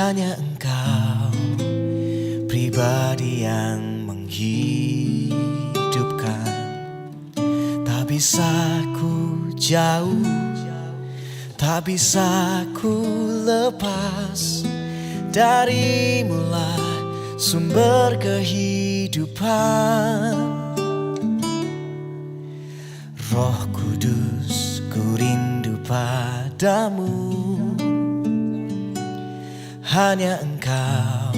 Hanya Engkau pribadi yang menghidupkan. Tak bisa ku jauh, tak bisa ku lepas darimulah sumber kehidupan. Roh Kudus, ku rindu padamu. Hanya Engkau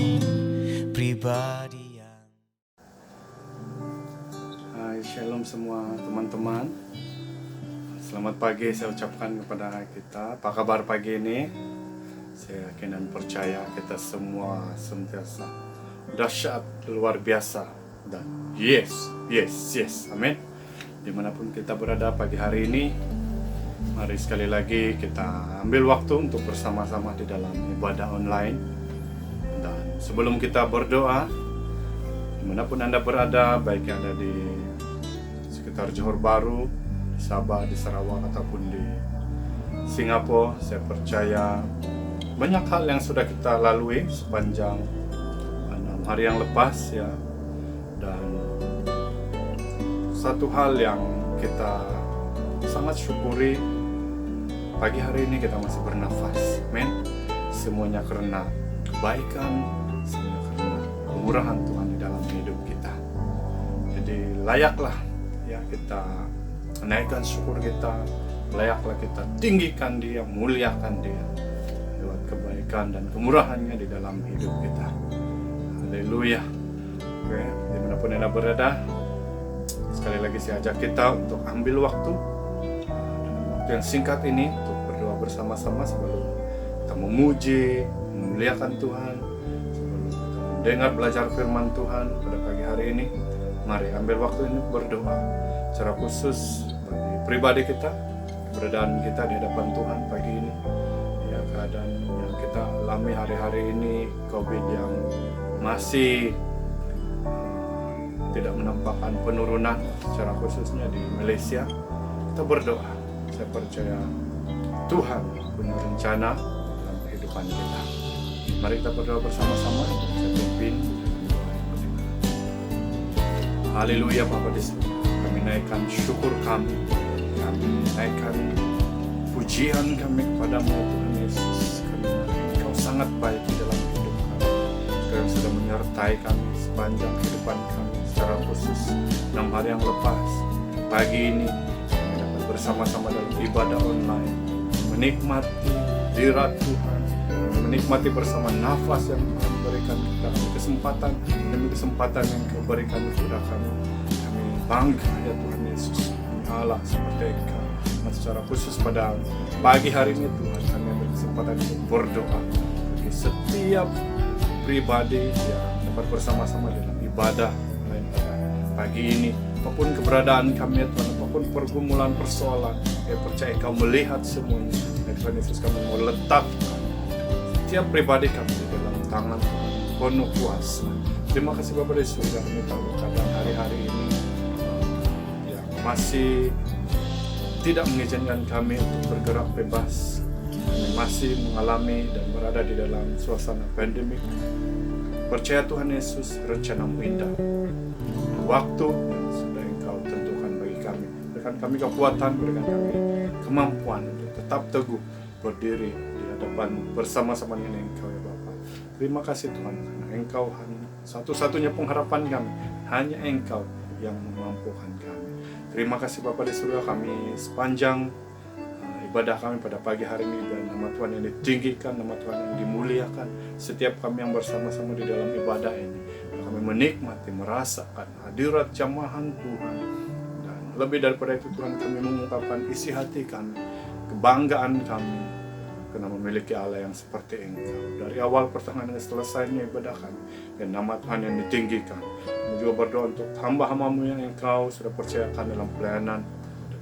pribadi yang... Hai, shalom semua teman-teman. Selamat pagi saya ucapkan kepada kita. Apa kabar pagi ini? Saya yakin dan percaya kita semua sentiasa dahsyat, luar biasa. Dan yes, amin. Dimanapun kita berada pagi hari ini, mari sekali lagi kita ambil waktu untuk bersama-sama di dalam ibadah online. Dan sebelum kita berdoa, dimanapun Anda berada, baik yang ada di sekitar Johor Bahru, di Sabah, di Sarawak, ataupun di Singapura, saya percaya banyak hal yang sudah kita lalui sepanjang 6 hari yang lepas ya. Dan satu hal yang kita sangat syukuri, pagi hari ini kita masih bernafas, men. Semuanya karena kebaikan, semuanya karena kemurahan Tuhan di dalam hidup kita. Jadi layaklah ya kita naikkan syukur kita, layaklah kita tinggikan Dia, muliakan Dia lewat kebaikan dan kemurahannya di dalam hidup kita. Haleluya. Oke, dimanapun Anda berada, sekali lagi saya ajak kita untuk ambil waktu dalam waktu yang singkat ini untuk berdoa bersama-sama sebelum kita memuji, memuliakan Tuhan, sebelum kita mendengar belajar firman Tuhan pada pagi hari ini. Mari ambil waktu ini berdoa secara khusus bagi pribadi kita, keberadaan kita di hadapan Tuhan pagi ini. Ya, keadaan yang kita alami hari-hari ini, COVID yang masih tidak menampakkan penurunan, secara khususnya di Malaysia. Kita berdoa, saya percaya Tuhan punya rencana dalam kehidupan kita. Mari kita berdoa bersama-sama. Saya pimpin. Haleluya Bapa di surga, kami naikkan syukur kami naikkan pujian kami kepadamu Tuhan Yesus, karena Engkau sangat baik di dalam hidup kami. Engkau sudah menyertai kami sepanjang kehidupan kami, secara khusus 6 hari yang lepas. Pagi ini kami dapat bersama-sama dalam ibadah online, menikmati hadirat Tuhan, menikmati bersama nafas yang Tuhan berikan kita, kesempatan demi kesempatan yang Kau berikan kepada kami. Kami bangga ya Tuhan Yesus, Allah seperti Engkau. Dan secara khusus pada pagi hari ini Tuhan, kami ambil kesempatan untuk berdoa bagi setiap pribadi yang dapat bersama-sama dalam ibadah lain pada pagi ini. Apapun keberadaan kami ya Tuhan, apapun pergumulan, persoalan, saya percaya Engkau melihat semuanya. Ya Tuhan Yesus, kami mau letakkan setiap pribadi kami di dalam tangan Tuhan penuh kuasa. Terima kasih Bapa di surga, kami tahu keadaan hari-hari ini yang masih tidak mengizinkan kami untuk bergerak bebas. Kami masih mengalami dan berada di dalam suasana pandemik. Percaya Tuhan Yesus, rencana-Mu indah. Waktu yang sudah Engkau tentukan bagi kami. Berikan kami kekuatan, berikan kami kemampuan untuk tetap teguh berdiri di hadapan bersama-sama dengan Engkau ya Bapa. Terima kasih Tuhan, karena Engkau hanya satu-satunya pengharapan kami. Hanya Engkau yang memampukan kami. Terima kasih Bapa di surga, kami sepanjang ibadah kami pada pagi hari ini, dan nama Tuhan yang ditinggikan, nama Tuhan yang dimuliakan. Setiap kami yang bersama-sama di dalam ibadah ini, kami menikmati, merasakan hadirat jamahan Tuhan. Dan lebih daripada itu Tuhan, kami mengungkapkan isi hati kami, kebanggaan kami, karena memiliki Allah yang seperti Engkau. Dari awal pertengahan dan selesainya ibadah kami, dan nama Tuhan yang ditinggikan. Kami juga berdoa untuk hamba-hamba-Mu yang Engkau sudah percayakan dalam pelayanan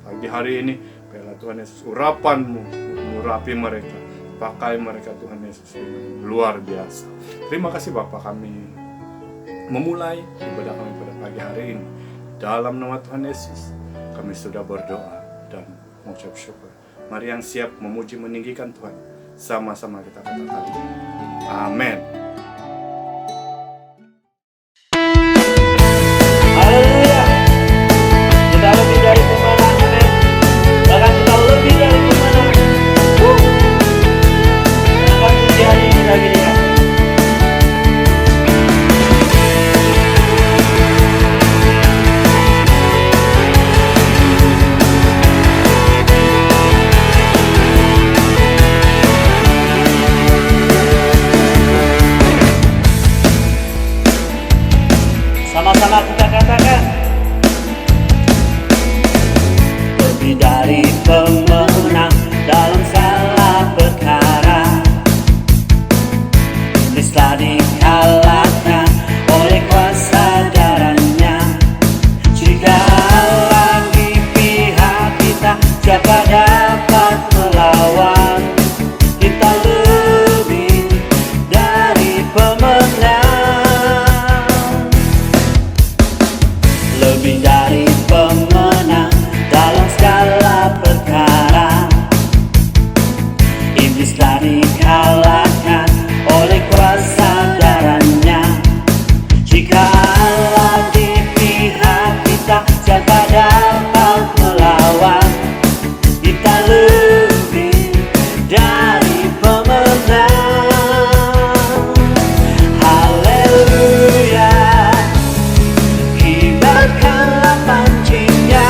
pagi hari ini. Biarlah Tuhan Yesus, urapan-Mu mengurapi mereka, pakai mereka Tuhan Yesus dengan luar biasa. Terima kasih Bapa, kami memulai ibadah kami pada pagi hari ini. Dalam nama Tuhan Yesus, kami sudah berdoa dan mengucap syukur. Mari yang siap memuji meninggikan Tuhan, sama-sama kita katakan Amin. Haleluya. Kita lebih dari pemenang, amin. Bahkan kita lebih dari pemenang. Bahkan puji hari ini lagi dia. Sama-sama kita katakan, lebih dari pemenang dalam segala perkara. Iblis telah dikalahkan oleh kuasa darahnya. Jika Allah di pihak kita, siapa dapat melawan? Kita lebih dari pemenang. Lebih dari pemenang dalam segala perkara. Iblis telah dikalahkan oleh kuasa darahnya. Jika Allah di pihak kita, siapa dapat melawan? Kita lebih dari pemenang. Haleluya. Kibarkanlah pancinya,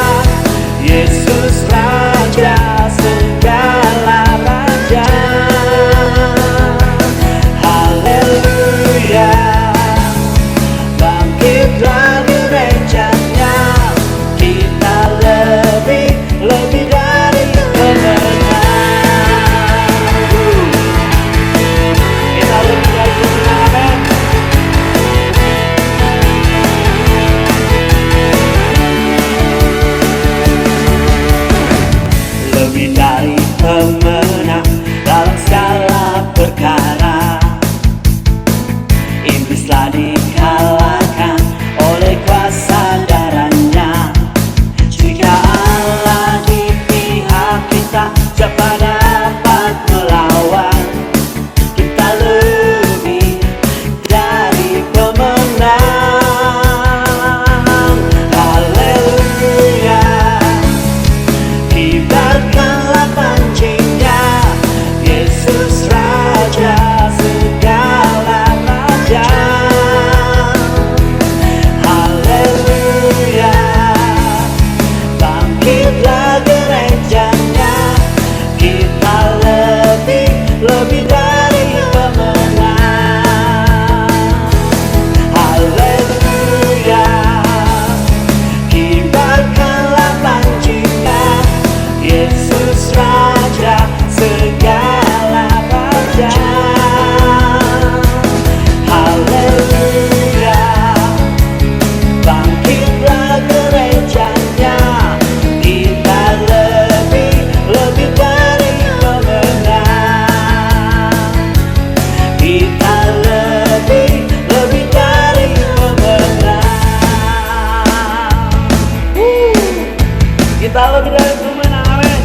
Yesus Raja segala raja. Haleluya. Bangkitlah gerejanya, kita lebih dari pemenang. Kita lebih dari pemenang, amin. Lebih dari pemenang dalam segala perkara. Iblis telah dikalahkan oleh kuasa darahnya. Jika Allah di pihak kita, siapa dapat melawan? Kita lebih dari pemenang. Haleluya. Kibarkanlah pancinya, Yesus Raja segala raja. Haleluya. Bangkitlah gerejanya, kita lebih dari pemenang. Haleluya. Kibarkanlah pancinya, Yesus Raja segala raja. Haleluya. Bangkitlah gerejanya, kita lebih dari pemenang. Kita lebih dari pemenang. Kita lebih dari pemenang, amin.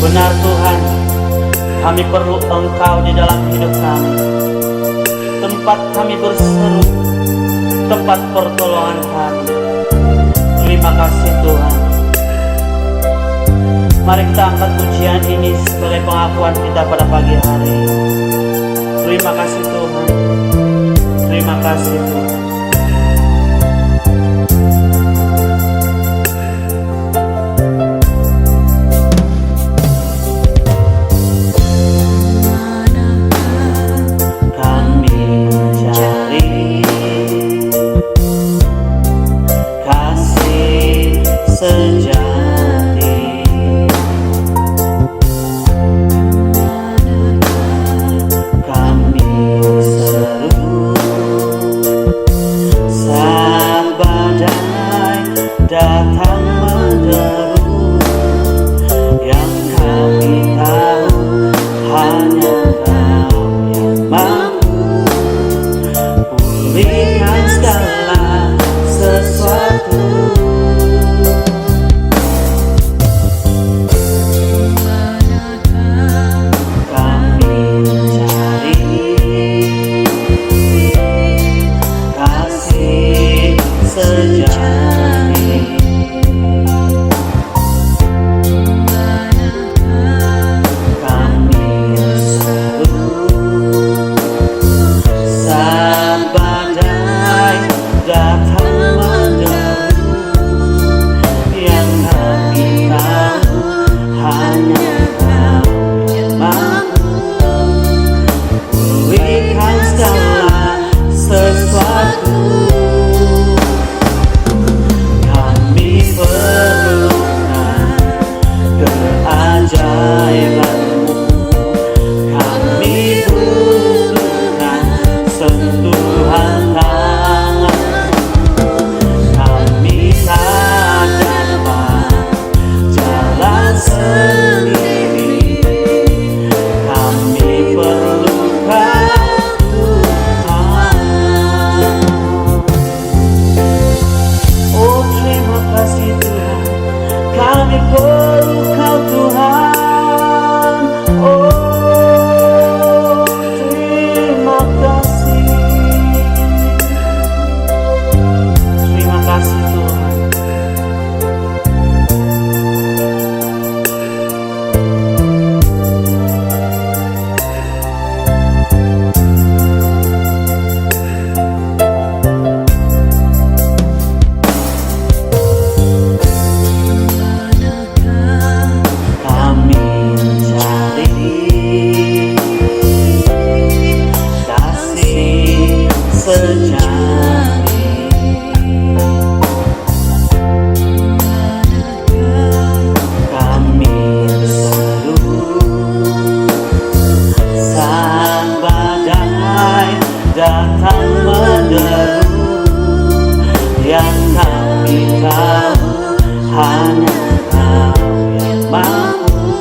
Benar Tuhan, kami perlu Engkau di dalam hidup kami. Tempat kami berseru, tempat pertolongan kami. Terima kasih Tuhan. Mari kita angkat pujian ini sebagai pengakuan kita pada pagi hari. Terima kasih Tuhan. Terima kasih Tuhan. Kami perlu Kau Tuhan. Oh, terima kasih. Terima kasih Tuhan. Kami mencari kasih sejati. Kami berseru saat badai datang menderu. Yang kami tahu hanya Kau yang mampu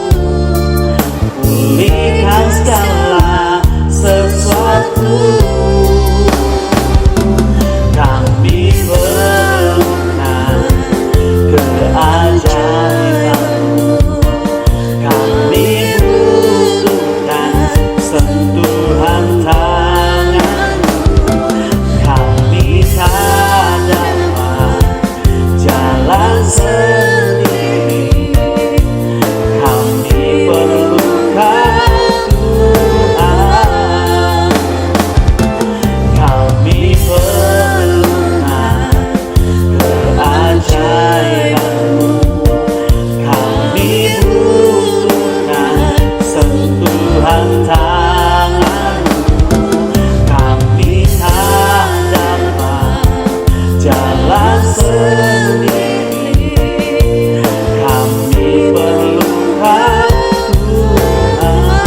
pulihkan segala sesuatu. Kami perlukan keajaiban-Mu. Kami butuhkan sentuhan tangan-Mu. Kami tak dapat jalan sendiri. Kami perlukan Tuhan. Kami perlukan keajaiban-Mu. Kami butuhkan sentuhan tangan-Mu. Kami tak dapat jalan sendiri. Kami perlukan Tuhan.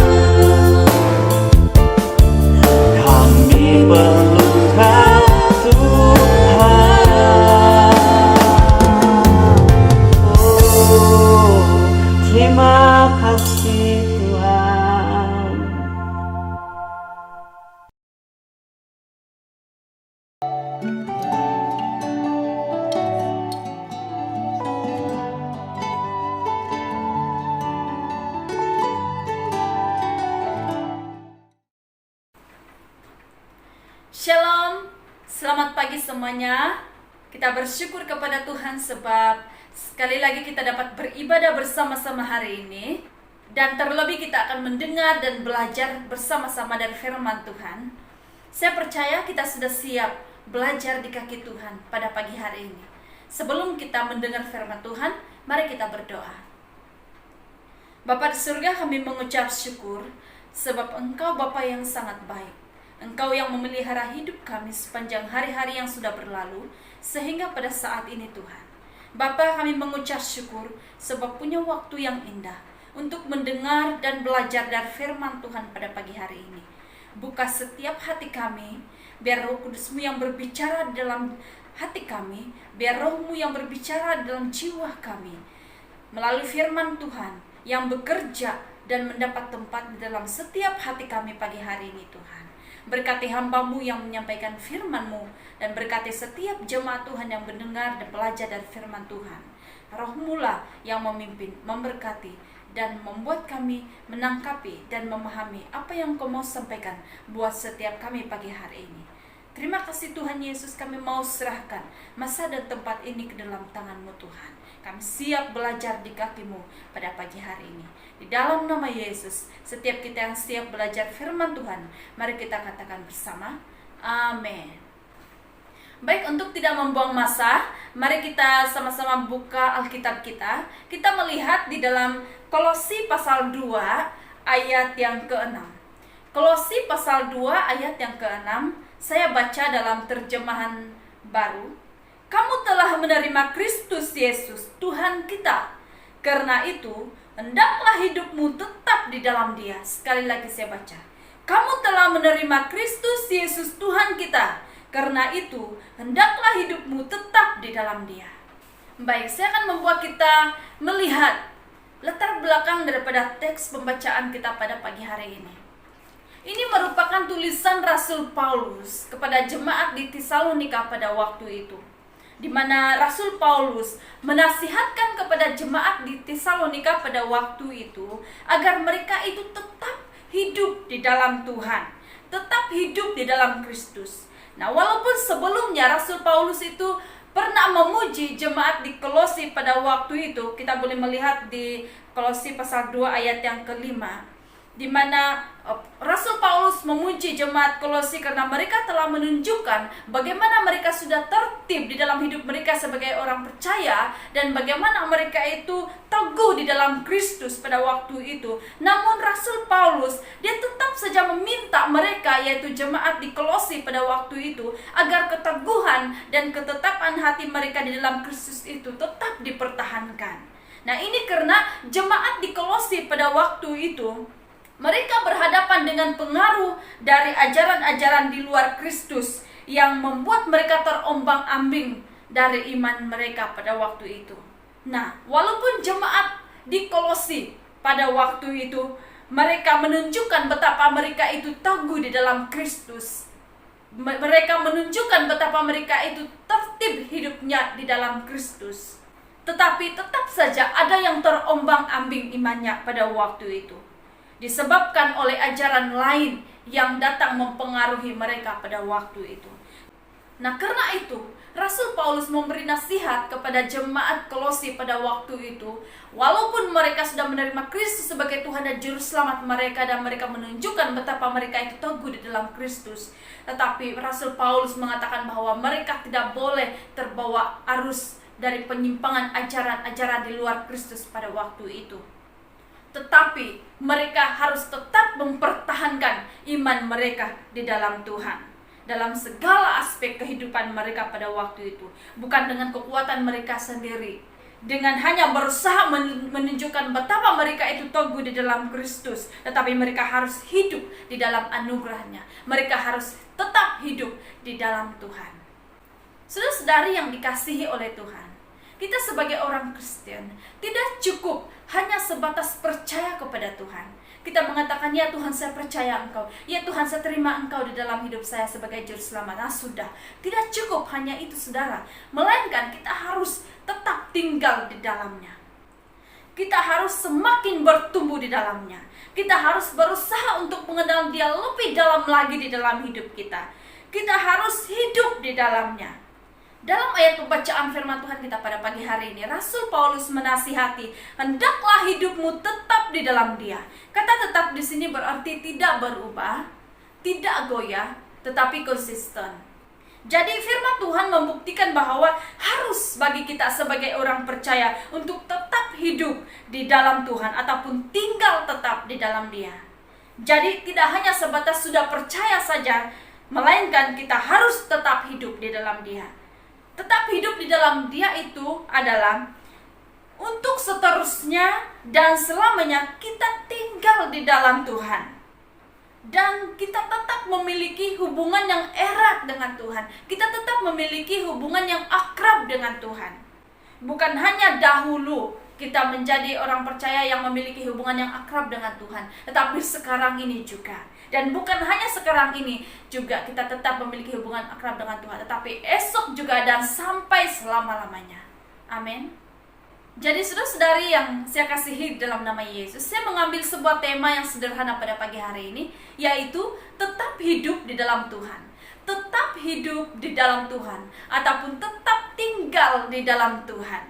Kami perlukan Tuhan. Oh, terima kasih Tuhan. Shalom, selamat pagi semuanya. Kita bersyukur kepada Tuhan sebab sekali lagi kita dapat beribadah bersama-sama hari ini. Dan terlebih kita akan mendengar dan belajar bersama-sama dari firman Tuhan. Saya percaya kita sudah siap belajar di kaki Tuhan pada pagi hari ini. Sebelum kita mendengar firman Tuhan, mari kita berdoa. Bapa di surga, kami mengucap syukur sebab Engkau Bapa yang sangat baik. Engkau yang memelihara hidup kami sepanjang hari-hari yang sudah berlalu, sehingga pada saat ini Tuhan. Bapa, kami mengucap syukur sebab punya waktu yang indah untuk mendengar dan belajar dari firman Tuhan pada pagi hari ini. Buka setiap hati kami, biar Roh Kudus-Mu yang berbicara di dalam hati kami, biar Roh-Mu yang berbicara di dalam jiwa kami, melalui firman Tuhan yang bekerja dan mendapat tempat di dalam setiap hati kami pagi hari ini Tuhan. Berkati hamba-Mu yang menyampaikan firman-Mu, dan berkati setiap jemaat Tuhan yang mendengar dan belajar dari firman Tuhan. Roh-Mu lah yang memimpin, memberkati, dan membuat kami menangkapi dan memahami apa yang Kau mau sampaikan buat setiap kami pagi hari ini. Terima kasih Tuhan Yesus, kami mau serahkan masa dan tempat ini ke dalam tangan-Mu Tuhan. Kami siap belajar di kaki-Mu pada pagi hari ini. Di dalam nama Yesus, setiap kita yang siap belajar firman Tuhan, mari kita katakan bersama, amin. Baik, untuk tidak membuang masa, mari kita sama-sama buka Alkitab kita. Kita melihat di dalam Kolose pasal 2 ayat yang ke-6. Kolose pasal 2 ayat yang ke-6, saya baca dalam terjemahan baru. Kamu telah menerima Kristus Yesus, Tuhan kita. Karena itu, hendaklah hidupmu tetap di dalam Dia. Sekali lagi saya baca. Kamu telah menerima Kristus Yesus, Tuhan kita. Karena itu, hendaklah hidupmu tetap di dalam Dia. Baik, saya akan membuat kita melihat latar belakang daripada teks pembacaan kita pada pagi hari ini. Ini merupakan tulisan Rasul Paulus kepada jemaat di Tesalonika pada waktu itu. di mana Rasul Paulus menasihatkan kepada jemaat di Tesalonika pada waktu itu agar mereka itu tetap hidup di dalam Tuhan, tetap hidup di dalam Kristus. Nah, walaupun sebelumnya Rasul Paulus itu pernah memuji jemaat di Kolose pada waktu itu, kita boleh melihat di Kolose pasal 2 ayat yang kelima, di mana Rasul Paulus memuji jemaat Kolose karena mereka telah menunjukkan bagaimana mereka sudah tertib di dalam hidup mereka sebagai orang percaya dan bagaimana mereka itu teguh di dalam Kristus pada waktu itu. Namun Rasul Paulus dia tetap saja meminta mereka, yaitu jemaat di Kolose pada waktu itu, agar keteguhan dan ketetapan hati mereka di dalam Kristus itu tetap dipertahankan. Nah, ini karena jemaat di Kolose pada waktu itu mereka berhadapan dengan pengaruh dari ajaran-ajaran di luar Kristus yang membuat mereka terombang-ambing dari iman mereka pada waktu itu. Nah, walaupun jemaat di Kolose pada waktu itu mereka menunjukkan betapa mereka itu teguh di dalam Kristus, mereka menunjukkan betapa mereka itu tertib hidupnya di dalam Kristus, tetapi tetap saja ada yang terombang-ambing imannya pada waktu itu, disebabkan oleh ajaran lain yang datang mempengaruhi mereka pada waktu itu. Nah, karena itu Rasul Paulus memberi nasihat kepada jemaat Kolose pada waktu itu, walaupun mereka sudah menerima Kristus sebagai Tuhan dan Juru Selamat mereka dan mereka menunjukkan betapa mereka itu teguh di dalam Kristus, tetapi Rasul Paulus mengatakan bahwa mereka tidak boleh terbawa arus dari penyimpangan ajaran-ajaran di luar Kristus pada waktu itu. Tetapi mereka harus tetap mempertahankan iman mereka di dalam Tuhan, dalam segala aspek kehidupan mereka pada waktu itu. Bukan dengan kekuatan mereka sendiri, dengan hanya berusaha menunjukkan betapa mereka itu teguh di dalam Kristus, tetapi mereka harus hidup di dalam anugerahnya. Mereka harus tetap hidup di dalam Tuhan. Saudara-saudari yang dikasihi oleh Tuhan, kita sebagai orang Kristen tidak cukup hanya sebatas percaya kepada Tuhan. Kita mengatakan, ya Tuhan saya percaya Engkau, ya Tuhan saya terima Engkau di dalam hidup saya sebagai Juru Selamat. Nah, sudah, tidak cukup hanya itu saudara, melainkan kita harus tetap tinggal di dalamnya. Kita harus semakin bertumbuh di dalamnya. Kita harus berusaha untuk mengenal Dia lebih dalam lagi di dalam hidup kita. Kita harus hidup di dalamnya. Dalam ayat pembacaan firman Tuhan kita pada pagi hari ini, Rasul Paulus menasihati, hendaklah hidupmu tetap di dalam Dia. Kata tetap di sini berarti tidak berubah, tidak goyah, tetapi konsisten. Jadi firman Tuhan membuktikan bahwa harus bagi kita sebagai orang percaya untuk tetap hidup di dalam Tuhan ataupun tinggal tetap di dalam Dia. Jadi tidak hanya sebatas sudah percaya saja, melainkan kita harus tetap hidup di dalam Dia. Tetap hidup di dalam Dia itu adalah untuk seterusnya dan selamanya kita tinggal di dalam Tuhan. Dan kita tetap memiliki hubungan yang erat dengan Tuhan. Kita tetap memiliki hubungan yang akrab dengan Tuhan. Bukan hanya dahulu kita menjadi orang percaya yang memiliki hubungan yang akrab dengan Tuhan, tetapi sekarang ini juga. Dan bukan hanya sekarang ini juga kita tetap memiliki hubungan akrab dengan Tuhan, tetapi esok juga dan sampai selama-lamanya. Amin. Jadi saudara-saudari yang saya kasihi dalam nama Yesus, saya mengambil sebuah tema yang sederhana pada pagi hari ini, yaitu tetap hidup di dalam Tuhan. Tetap hidup di dalam Tuhan, ataupun tetap tinggal di dalam Tuhan.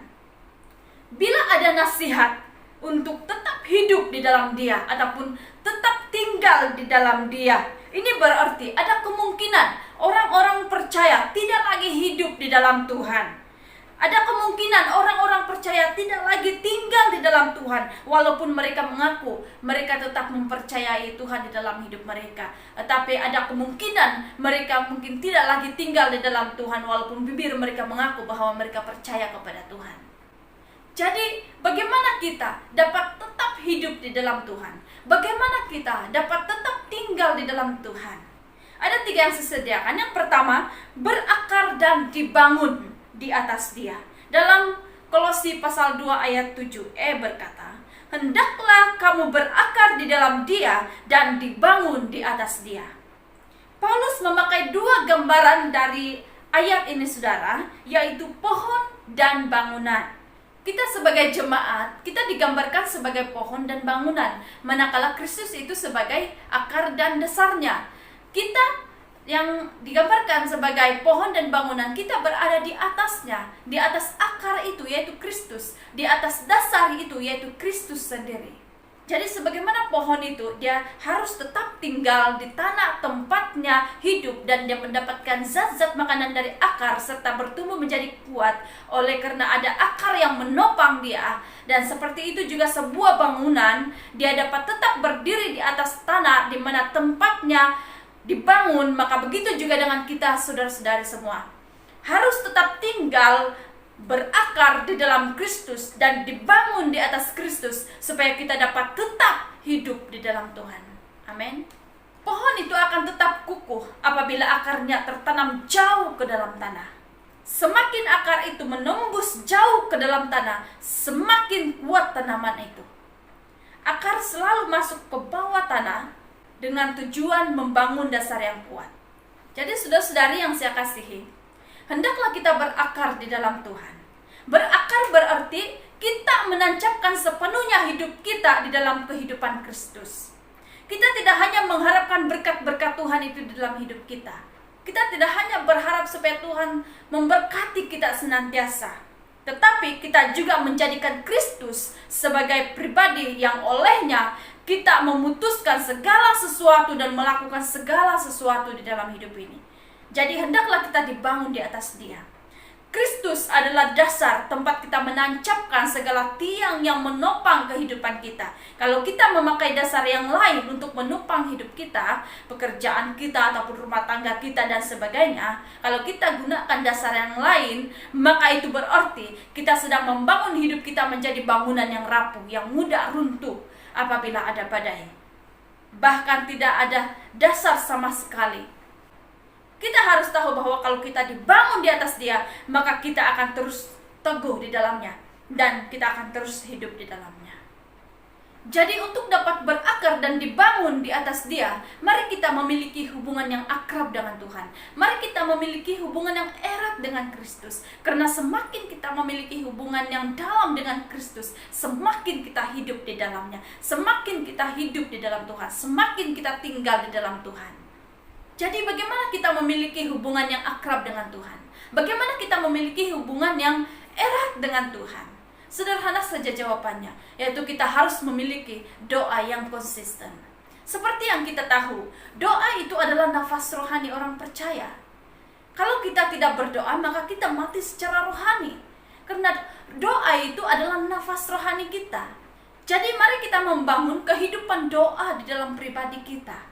Bila ada nasihat untuk tetap hidup di dalam Dia, ataupun tetap tinggal di dalam Dia, ini berarti ada kemungkinan orang-orang percaya tidak lagi hidup di dalam Tuhan. Ada kemungkinan orang-orang percaya tidak lagi tinggal di dalam Tuhan, walaupun mereka mengaku mereka tetap mempercayai Tuhan di dalam hidup mereka. Tetapi ada kemungkinan mereka mungkin tidak lagi tinggal di dalam Tuhan, walaupun bibir mereka mengaku bahwa mereka percaya kepada Tuhan. Jadi bagaimana kita dapat tetap hidup di dalam Tuhan? Bagaimana kita dapat tetap tinggal di dalam Tuhan? Ada 3 yang saya sediakan. Yang pertama, berakar dan dibangun di atas Dia. Dalam Kolose pasal 2 ayat 7e berkata, hendaklah kamu berakar di dalam Dia dan dibangun di atas Dia. Paulus memakai 2 gambaran dari ayat ini saudara, yaitu pohon dan bangunan. Kita sebagai jemaat, kita digambarkan sebagai pohon dan bangunan, manakala Kristus itu sebagai akar dan dasarnya. Kita yang digambarkan sebagai pohon dan bangunan, kita berada di atasnya, di atas akar itu yaitu Kristus, di atas dasar itu yaitu Kristus sendiri. Jadi sebagaimana pohon itu, dia harus tetap tinggal di tanah tempatnya hidup, dan dia mendapatkan zat-zat makanan dari akar serta bertumbuh menjadi kuat oleh karena ada akar yang menopang dia. Dan seperti itu juga sebuah bangunan, dia dapat tetap berdiri di atas tanah di mana tempatnya dibangun. Maka begitu juga dengan kita saudara-saudari semua, harus tetap tinggal berakar di dalam Kristus dan dibangun di atas Kristus supaya kita dapat tetap hidup di dalam Tuhan. Amin. Pohon itu akan tetap kukuh apabila akarnya tertanam jauh ke dalam tanah. Semakin akar itu menembus jauh ke dalam tanah, semakin kuat tanaman itu. Akar selalu masuk ke bawah tanah dengan tujuan membangun dasar yang kuat. Jadi saudara-saudari yang saya kasihi, hendaklah kita berakar di dalam Tuhan. Berakar berarti kita menancapkan sepenuhnya hidup kita di dalam kehidupan Kristus. Kita tidak hanya mengharapkan berkat-berkat Tuhan itu di dalam hidup kita. Kita tidak hanya berharap supaya Tuhan memberkati kita senantiasa, tetapi kita juga menjadikan Kristus sebagai pribadi yang olehnya kita memutuskan segala sesuatu dan melakukan segala sesuatu di dalam hidup ini. Jadi hendaklah kita dibangun di atas Dia. Kristus adalah dasar tempat kita menancapkan segala tiang yang menopang kehidupan kita. Kalau kita memakai dasar yang lain untuk menopang hidup kita, pekerjaan kita ataupun rumah tangga kita dan sebagainya, kalau kita gunakan dasar yang lain, maka itu berarti kita sedang membangun hidup kita menjadi bangunan yang rapuh, yang mudah runtuh apabila ada badai. Bahkan tidak ada dasar sama sekali. Kita harus tahu bahwa kalau kita dibangun di atas Dia, maka kita akan terus teguh di dalamnya, dan kita akan terus hidup di dalamnya. Jadi untuk dapat berakar dan dibangun di atas Dia, mari kita memiliki hubungan yang akrab dengan Tuhan. Mari kita memiliki hubungan yang erat dengan Kristus. Karena semakin kita memiliki hubungan yang dalam dengan Kristus, semakin kita hidup di dalamnya. Semakin kita hidup di dalam Tuhan, semakin kita tinggal di dalam Tuhan. Jadi bagaimana kita memiliki hubungan yang akrab dengan Tuhan? Bagaimana kita memiliki hubungan yang erat dengan Tuhan? Sederhana saja jawabannya, yaitu kita harus memiliki doa yang konsisten. Seperti yang kita tahu, doa itu adalah nafas rohani orang percaya. Kalau kita tidak berdoa, maka kita mati secara rohani. Karena doa itu adalah nafas rohani kita. Jadi mari kita membangun kehidupan doa di dalam pribadi kita,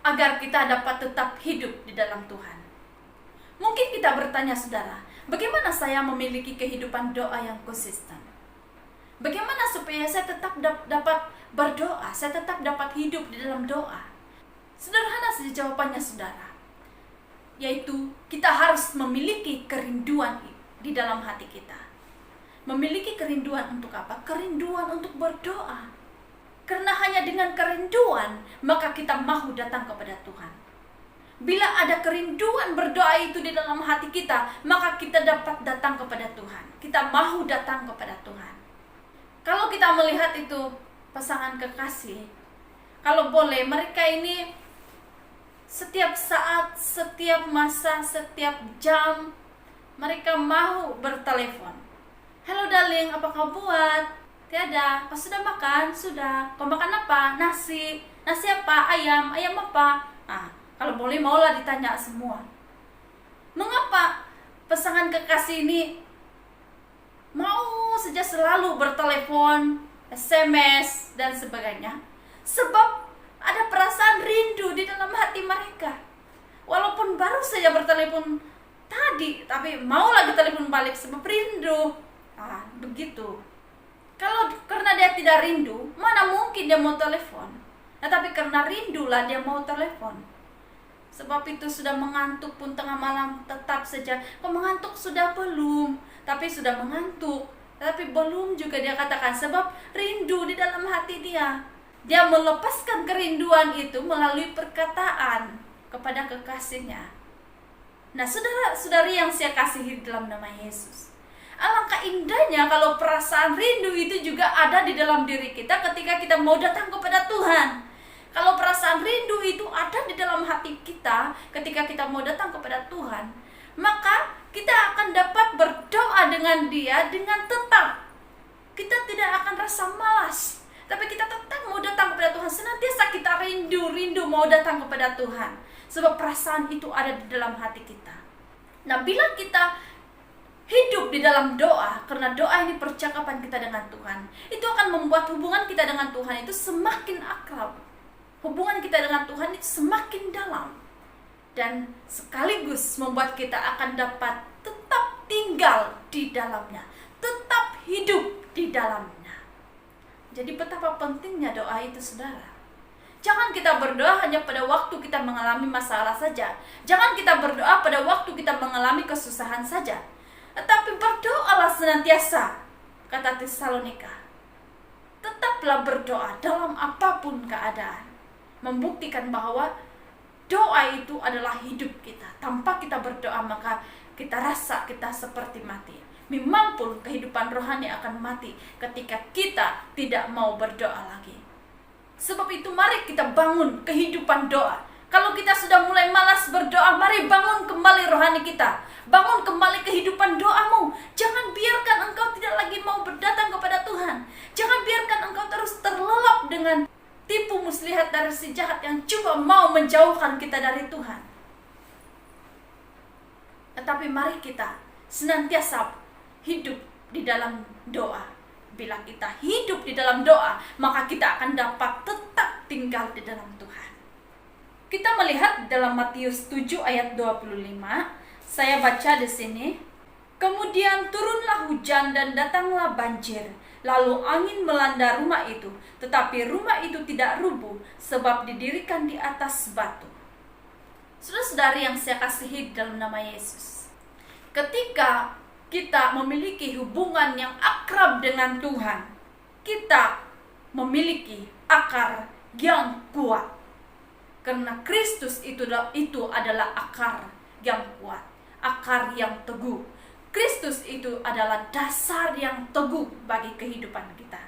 agar kita dapat tetap hidup di dalam Tuhan. Mungkin kita bertanya saudara, bagaimana saya memiliki kehidupan doa yang konsisten? Bagaimana supaya saya tetap dapat berdoa, saya tetap dapat hidup di dalam doa? Sederhana saja jawabannya saudara, yaitu kita harus memiliki kerinduan di dalam hati kita. Memiliki kerinduan untuk apa? Kerinduan untuk berdoa. Karena hanya dengan kerinduan, maka kita mahu datang kepada Tuhan. Bila ada kerinduan berdoa itu di dalam hati kita, maka kita dapat datang kepada Tuhan. Kita mahu datang kepada Tuhan. Kalau kita melihat itu pasangan kekasih, kalau boleh mereka ini setiap saat, setiap masa, setiap jam, mereka mahu bertelepon. Halo darling, apa kau buat? Tiada, kau sudah makan? Sudah. Kau makan apa? Nasi. Nasi apa? Ayam. Ayam apa? Kalau boleh maulah ditanya semua. Mengapa pasangan kekasih ini mau saja selalu bertelepon, SMS, dan sebagainya? Sebab ada perasaan rindu di dalam hati mereka. Walaupun baru saja bertelepon tadi, tapi mau lagi telepon balik sebab rindu. Begitu. Kalau karena dia tidak rindu, mana mungkin dia mau telepon? Tapi karena rindulah dia mau telepon. Sebab itu sudah mengantuk pun tengah malam tetap saja. Kau mengantuk sudah belum? Tapi sudah mengantuk. Tapi belum juga dia katakan, sebab rindu di dalam hati dia. Dia melepaskan kerinduan itu melalui perkataan kepada kekasihnya. Nah, saudara-saudari yang saya kasihi dalam nama Yesus, alangkah indahnya kalau perasaan rindu itu juga ada di dalam diri kita ketika kita mau datang kepada Tuhan. Kalau perasaan rindu itu ada di dalam hati kita ketika kita mau datang kepada Tuhan, maka kita akan dapat berdoa dengan Dia dengan tetap. Kita tidak akan rasa malas, tapi kita tetap mau datang kepada Tuhan. Senantiasa kita rindu mau datang kepada Tuhan, sebab perasaan itu ada di dalam hati kita. Nah, bila kita hidup di dalam doa, karena doa ini percakapan kita dengan Tuhan, itu akan membuat hubungan kita dengan Tuhan itu semakin akrab. Hubungan kita dengan Tuhan itu semakin dalam, dan sekaligus membuat kita akan dapat tetap tinggal di dalamnya, tetap hidup di dalamnya. Jadi betapa pentingnya doa itu, saudara. Jangan kita berdoa hanya pada waktu kita mengalami masalah saja. Jangan kita berdoa pada waktu kita mengalami kesusahan saja. Tetapi berdoalah senantiasa, kata Tesalonika. Tetaplah berdoa dalam apapun keadaan. Membuktikan bahwa doa itu adalah hidup kita. Tanpa kita berdoa, maka kita rasa kita seperti mati. Memang pun kehidupan rohani akan mati ketika kita tidak mau berdoa lagi. Sebab itu mari kita bangun kehidupan doa. Kalau kita sudah mulai malas berdoa, mari bangun kembali rohani kita. Bangun kembali kehidupan doamu. Jangan biarkan engkau tidak lagi mau berdatang kepada Tuhan. Jangan biarkan engkau terus terlelap dengan tipu muslihat dari si jahat yang coba mau menjauhkan kita dari Tuhan. Tetapi mari kita senantiasa hidup di dalam doa. Bila kita hidup di dalam doa, maka kita akan dapat tetap tinggal di dalam Tuhan. Kita melihat dalam Matius 7 ayat 25, saya baca di sini. Kemudian turunlah hujan dan datanglah banjir, lalu angin melanda rumah itu, tetapi rumah itu tidak rubuh sebab didirikan di atas batu. Saudara-saudari yang saya kasihi dalam nama Yesus, ketika kita memiliki hubungan yang akrab dengan Tuhan, kita memiliki akar yang kuat. Karena Kristus itu adalah akar yang kuat, akar yang teguh. Kristus itu adalah dasar yang teguh bagi kehidupan kita.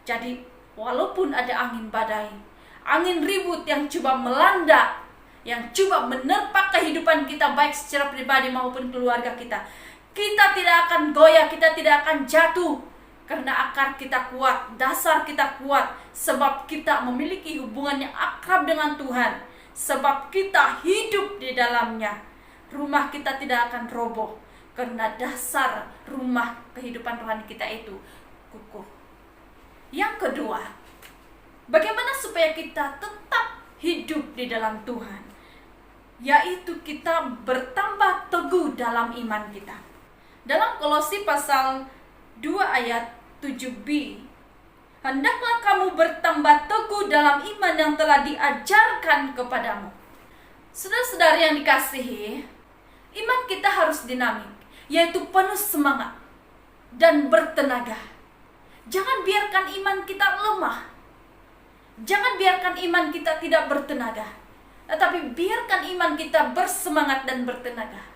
Jadi, walaupun ada angin badai, angin ribut yang coba melanda, yang coba menerpa kehidupan kita baik secara pribadi maupun keluarga kita, kita tidak akan goyah, kita tidak akan jatuh. Karena akar kita kuat, dasar kita kuat. Sebab kita memiliki hubungan yang akrab dengan Tuhan. Sebab kita hidup di dalamnya. Rumah kita tidak akan roboh. Karena dasar rumah kehidupan rohani kita itu kukuh. Yang kedua, bagaimana supaya kita tetap hidup di dalam Tuhan? Yaitu kita bertambah teguh dalam iman kita. Dalam Kolose pasal 2 ayat 7b, hendaklah kamu bertambah teguh dalam iman yang telah diajarkan kepadamu. Saudara-saudari yang dikasihi, iman kita harus dinamik, yaitu penuh semangat dan bertenaga. Jangan biarkan iman kita lemah. Jangan biarkan iman kita tidak bertenaga, tetapi biarkan iman kita bersemangat dan bertenaga.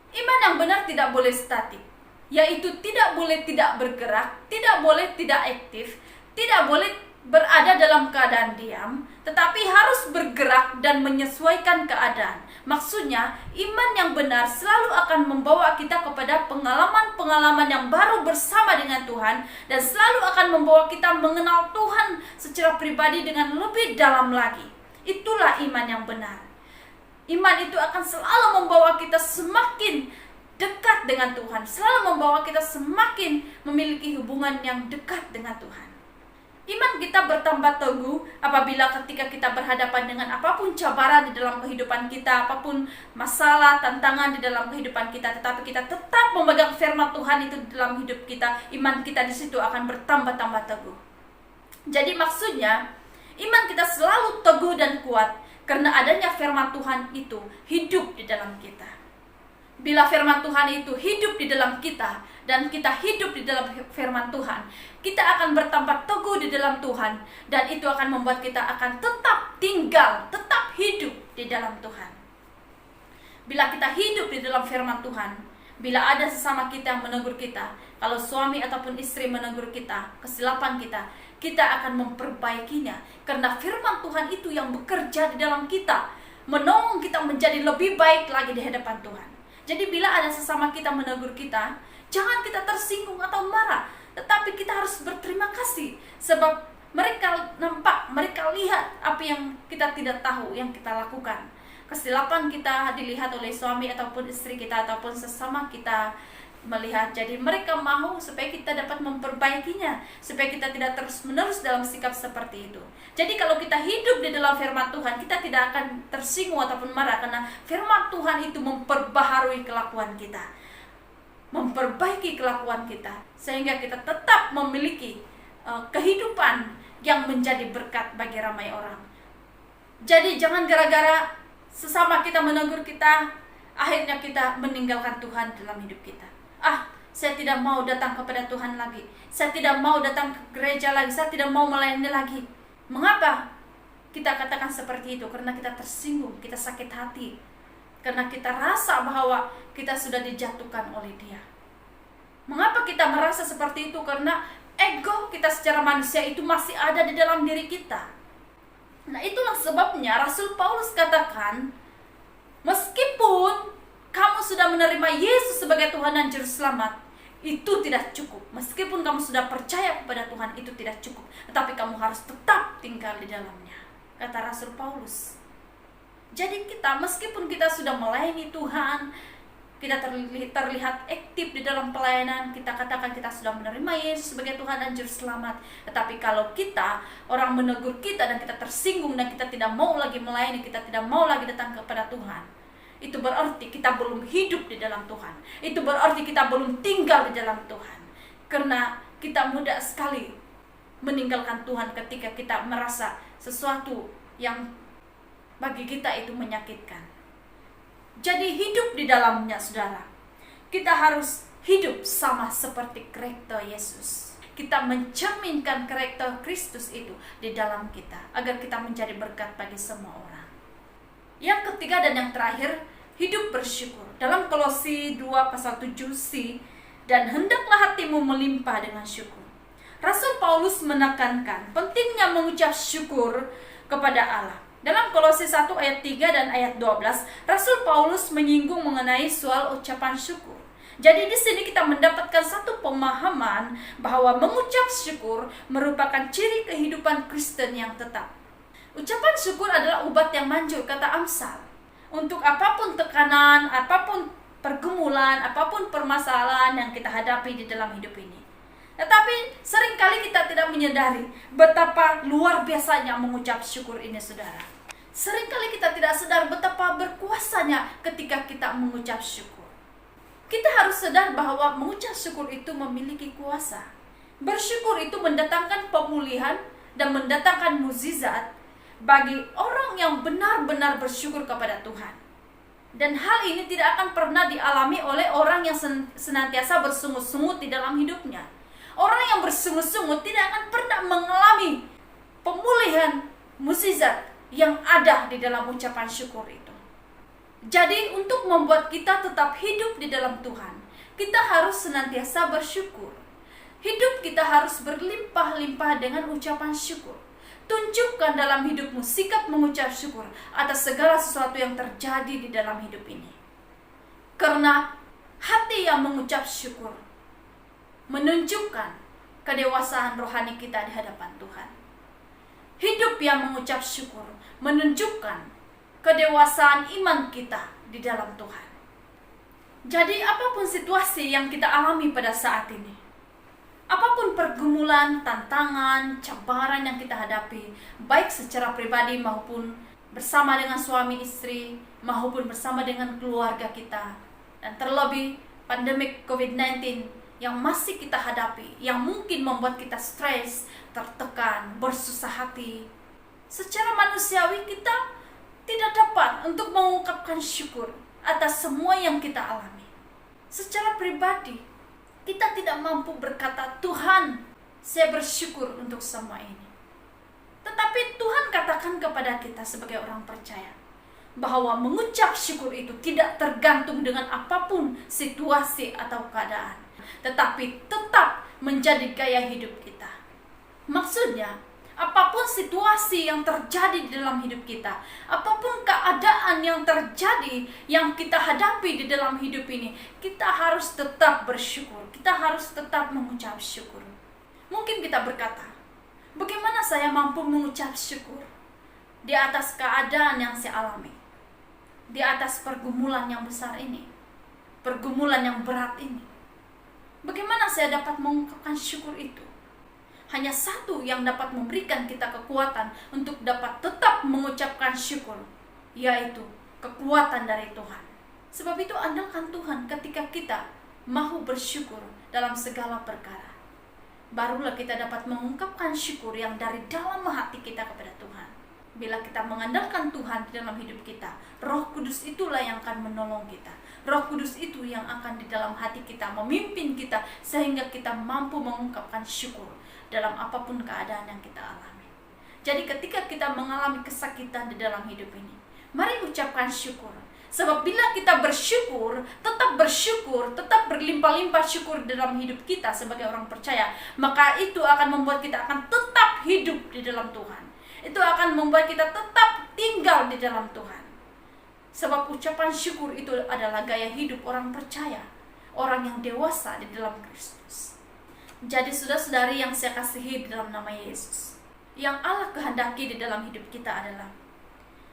Iman yang benar tidak boleh statik, yaitu tidak boleh tidak bergerak, tidak boleh tidak aktif, tidak boleh berada dalam keadaan diam, tetapi harus bergerak dan menyesuaikan keadaan. Maksudnya, iman yang benar selalu akan membawa kita kepada pengalaman-pengalaman yang baru bersama dengan Tuhan, dan selalu akan membawa kita mengenal Tuhan secara pribadi dengan lebih dalam lagi. Itulah iman yang benar. Iman itu akan selalu membawa kita semakin dekat dengan Tuhan, selalu membawa kita semakin memiliki hubungan yang dekat dengan Tuhan. Iman kita bertambah teguh apabila ketika kita berhadapan dengan apapun cabaran di dalam kehidupan kita, apapun masalah, tantangan di dalam kehidupan kita, tetapi kita tetap memegang firman Tuhan itu di dalam hidup kita, iman kita di situ akan bertambah-tambah teguh. Jadi maksudnya, iman kita selalu teguh dan kuat karena adanya firman Tuhan itu hidup di dalam kita. Bila firman Tuhan itu hidup di dalam kita, dan kita hidup di dalam firman Tuhan, kita akan bertambah teguh di dalam Tuhan, dan itu akan membuat kita akan tetap tinggal, tetap hidup di dalam Tuhan. Bila kita hidup di dalam firman Tuhan, bila ada sesama kita yang menegur kita, kalau suami ataupun istri menegur kita, kesilapan kita, kita akan memperbaikinya. Karena firman Tuhan itu yang bekerja di dalam kita, menolong kita menjadi lebih baik lagi di hadapan Tuhan. Jadi bila ada sesama kita menegur kita, jangan kita tersinggung atau marah, tetapi kita harus berterima kasih. Sebab mereka nampak, mereka lihat apa yang kita tidak tahu, yang kita lakukan. Kesilapan kita dilihat oleh suami ataupun istri kita ataupun sesama kita melihat. Jadi mereka mau supaya kita dapat memperbaikinya, supaya kita tidak terus-menerus dalam sikap seperti itu. Jadi kalau kita hidup di dalam firman Tuhan, kita tidak akan tersinggung ataupun marah, karena firman Tuhan itu memperbaharui kelakuan kita, memperbaiki kelakuan kita, sehingga kita tetap memiliki kehidupan yang menjadi berkat bagi ramai orang. Jadi jangan gara-gara sesama kita menegur kita, akhirnya kita meninggalkan Tuhan dalam hidup kita. Saya tidak mau datang kepada Tuhan lagi, saya tidak mau datang ke gereja lagi, saya tidak mau melayani lagi. Mengapa kita katakan seperti itu? Karena kita tersinggung, kita sakit hati, karena kita rasa bahwa kita sudah dijatuhkan oleh Dia. Mengapa kita merasa seperti itu? Karena ego kita secara manusia itu masih ada di dalam diri kita. Nah, itulah sebabnya Rasul Paulus katakan, meskipun kamu sudah menerima Yesus sebagai Tuhan dan Juru Selamat, itu tidak cukup. Meskipun kamu sudah percaya kepada Tuhan, itu tidak cukup. Tetapi kamu harus tetap tinggal di dalamnya, kata Rasul Paulus. Jadi kita, meskipun kita sudah melayani Tuhan, kita terlihat aktif di dalam pelayanan, kita katakan kita sudah menerima Yesus sebagai Tuhan dan Juru Selamat, tetapi kalau kita, orang menegur kita dan kita tersinggung dan kita tidak mau lagi melayani, kita tidak mau lagi datang kepada Tuhan, itu berarti kita belum hidup di dalam Tuhan. Itu berarti kita belum tinggal di dalam Tuhan. Karena kita mudah sekali meninggalkan Tuhan ketika kita merasa sesuatu yang bagi kita itu menyakitkan. Jadi hidup di dalamnya, saudara, kita harus hidup sama seperti karakter Yesus. Kita mencerminkan karakter Kristus itu di dalam kita, agar kita menjadi berkat bagi semua orang. Yang ketiga dan yang terakhir, hidup bersyukur. Dalam Kolose 2 pasal 7c, dan hendaklah hatimu melimpah dengan syukur. Rasul Paulus menekankan pentingnya mengucap syukur kepada Allah. Dalam Kolose 1 ayat 3 dan ayat 12, Rasul Paulus menyinggung mengenai soal ucapan syukur. Jadi di sini kita mendapatkan satu pemahaman bahwa mengucap syukur merupakan ciri kehidupan Kristen yang tetap. Ucapan syukur adalah obat yang manjur, kata Amsal. Untuk apapun tekanan, apapun pergumulan, apapun permasalahan yang kita hadapi di dalam hidup ini. Tetapi seringkali kita tidak menyadari betapa luar biasanya mengucap syukur ini, saudara. Seringkali kita tidak sadar betapa berkuasanya ketika kita mengucap syukur. Kita harus sadar bahwa mengucap syukur itu memiliki kuasa. Bersyukur itu mendatangkan pemulihan dan mendatangkan mukjizat bagi orang yang benar-benar bersyukur kepada Tuhan. Dan hal ini tidak akan pernah dialami oleh orang yang senantiasa bersungut-sungut di dalam hidupnya. Orang yang bersungut-sungut tidak akan pernah mengalami pemulihan mukjizat yang ada di dalam ucapan syukur itu. Jadi untuk membuat kita tetap hidup di dalam Tuhan, kita harus senantiasa bersyukur. Hidup kita harus berlimpah-limpah dengan ucapan syukur. Tunjukkan dalam hidupmu sikap mengucap syukur atas segala sesuatu yang terjadi di dalam hidup ini. Karena hati yang mengucap syukur menunjukkan kedewasaan rohani kita di hadapan Tuhan. Hidup yang mengucap syukur menunjukkan kedewasaan iman kita di dalam Tuhan. Jadi apapun situasi yang kita alami pada saat ini, apapun pergumulan, tantangan, cabaran yang kita hadapi, baik secara pribadi maupun bersama dengan suami istri, maupun bersama dengan keluarga kita, dan terlebih pandemik COVID-19 yang masih kita hadapi, yang mungkin membuat kita stres, tertekan, bersusah hati. Secara manusiawi kita tidak dapat untuk mengungkapkan syukur atas semua yang kita alami. Secara pribadi, kita tidak mampu berkata, Tuhan, saya bersyukur untuk semua ini. Tetapi Tuhan katakan kepada kita sebagai orang percaya, bahwa mengucap syukur itu tidak tergantung dengan apapun situasi atau keadaan, tetapi tetap menjadi gaya hidup kita. Maksudnya, apapun situasi yang terjadi di dalam hidup kita, apapun keadaan yang terjadi, yang kita hadapi di dalam hidup ini, kita harus tetap bersyukur. Kita harus tetap mengucap syukur. Mungkin kita berkata, bagaimana saya mampu mengucap syukur di atas keadaan yang saya alami, di atas pergumulan yang besar ini, pergumulan yang berat ini? Bagaimana saya dapat mengungkapkan syukur itu? Hanya satu yang dapat memberikan kita kekuatan untuk dapat tetap mengucapkan syukur, yaitu kekuatan dari Tuhan. Sebab itu andalkan Tuhan ketika kita mau bersyukur dalam segala perkara. Barulah kita dapat mengungkapkan syukur yang dari dalam hati kita kepada Tuhan. Bila kita mengandalkan Tuhan di dalam hidup kita, Roh Kudus itulah yang akan menolong kita. Roh Kudus itu yang akan di dalam hati kita memimpin kita, sehingga kita mampu mengungkapkan syukur dalam apapun keadaan yang kita alami. Jadi ketika kita mengalami kesakitan di dalam hidup ini, mari ucapkan syukur. Sebab bila kita bersyukur, tetap berlimpah-limpah syukur dalam hidup kita sebagai orang percaya, maka itu akan membuat kita akan tetap hidup di dalam Tuhan. Itu akan membuat kita tetap tinggal di dalam Tuhan. Sebab ucapan syukur itu adalah gaya hidup orang percaya, orang yang dewasa di dalam Kristus. Jadi saudara-saudari yang saya kasihi di dalam nama Yesus, yang Allah kehendaki di dalam hidup kita adalah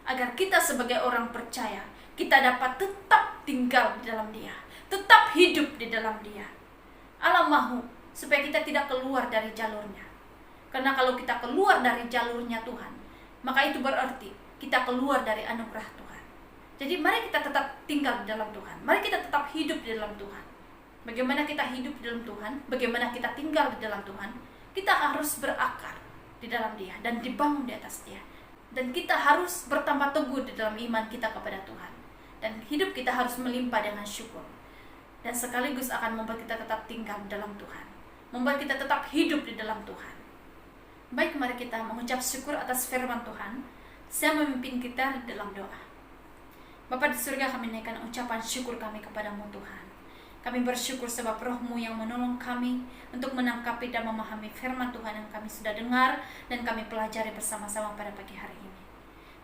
agar kita sebagai orang percaya, kita dapat tetap tinggal di dalam Dia, tetap hidup di dalam Dia. Allah mahu supaya kita tidak keluar dari jalurnya. Karena kalau kita keluar dari jalurnya Tuhan, maka itu berarti kita keluar dari anugerah Tuhan. Jadi mari kita tetap tinggal di dalam Tuhan. Mari kita tetap hidup di dalam Tuhan. Bagaimana kita hidup di dalam Tuhan? Bagaimana kita tinggal di dalam Tuhan? Kita harus berakar di dalam Dia dan dibangun di atas Dia. Dan kita harus bertambah teguh di dalam iman kita kepada Tuhan. Dan hidup kita harus melimpah dengan syukur. Dan sekaligus akan membuat kita tetap tinggal di dalam Tuhan. Membuat kita tetap hidup di dalam Tuhan. Baik, mari kita mengucap syukur atas firman Tuhan. Saya memimpin kita dalam doa. Bapa di surga, kami naikkan ucapan syukur kami kepadamu Tuhan. Kami bersyukur sebab Roh-Mu yang menolong kami untuk menangkapi dan memahami firman Tuhan yang kami sudah dengar dan kami pelajari bersama-sama pada pagi hari ini.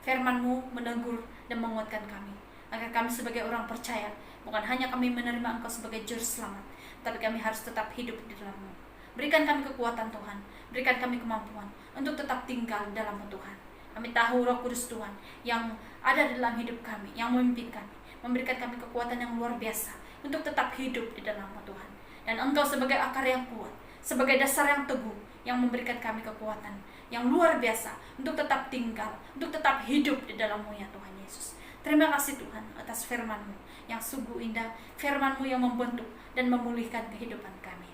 Firman-Mu menegur dan menguatkan kami, agar kami sebagai orang percaya, bukan hanya kami menerima Engkau sebagai juru selamat, tapi kami harus tetap hidup di dalam-Mu. Berikan kami kekuatan Tuhan, berikan kami kemampuan untuk tetap tinggal dalam Tuhan. Kami tahu Roh Kudus Tuhan yang ada dalam hidup kami, yang memimpin kami, memberikan kami kekuatan yang luar biasa untuk tetap hidup di dalam Tuhan. Dan Engkau sebagai akar yang kuat, sebagai dasar yang teguh, yang memberikan kami kekuatan yang luar biasa untuk tetap tinggal, untuk tetap hidup di dalam-Mu ya Tuhan Yesus. Terima kasih Tuhan atas firman-Mu yang sungguh indah, firman-Mu yang membentuk dan memulihkan kehidupan kami.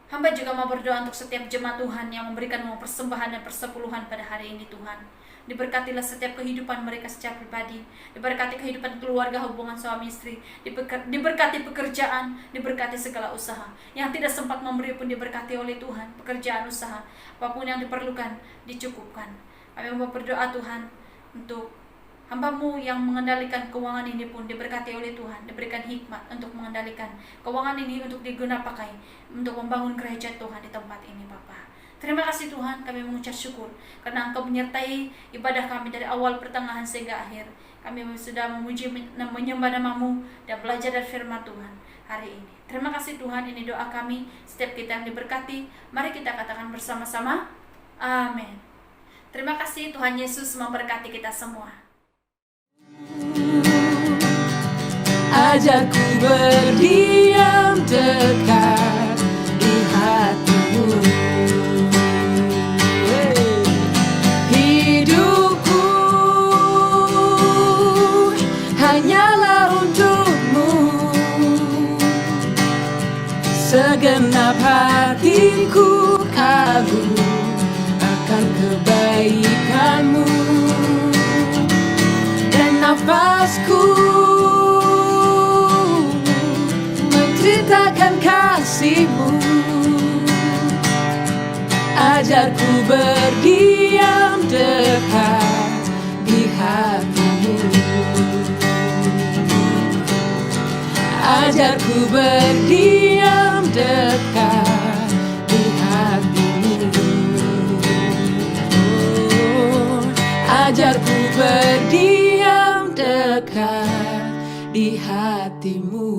Hamba juga mau berdoa untuk setiap jemaat Tuhan yang memberikan persembahan dan persepuluhan pada hari ini Tuhan. Diberkatilah setiap kehidupan mereka secara pribadi, diberkati kehidupan keluarga, hubungan suami istri, diberkati pekerjaan, diberkati segala usaha. Yang tidak sempat memberi pun diberkati oleh Tuhan, pekerjaan, usaha, apapun yang diperlukan, dicukupkan. Kami mau berdoa Tuhan untuk hamba-Mu yang mengendalikan keuangan ini pun diberkati oleh Tuhan, diberikan hikmat untuk mengendalikan keuangan ini untuk diguna pakai untuk membangun gereja Tuhan di tempat ini Bapa. Terima kasih Tuhan, kami mengucap syukur karena Engkau menyertai ibadah kami dari awal, pertengahan sehingga akhir. Kami sudah memuji, menyembah nama-Mu dan belajar dari firman Tuhan hari ini. Terima kasih Tuhan, ini doa kami, setiap kita yang diberkati, mari kita katakan bersama-sama, amin. Terima kasih, Tuhan Yesus memberkati kita semua. Ajarku berdiam dekat di hati-Mu. Hidupku hanyalah untuk-Mu. Segenap hatiku kagum akan kebaikan-Mu. Dan nafasku menceritakan kasih-Mu. Ajarku berdiam dekat di hati-Mu. Ajarku berdiam dekat di hatimu. Oh, ajarku berdiam dekat di hatimu.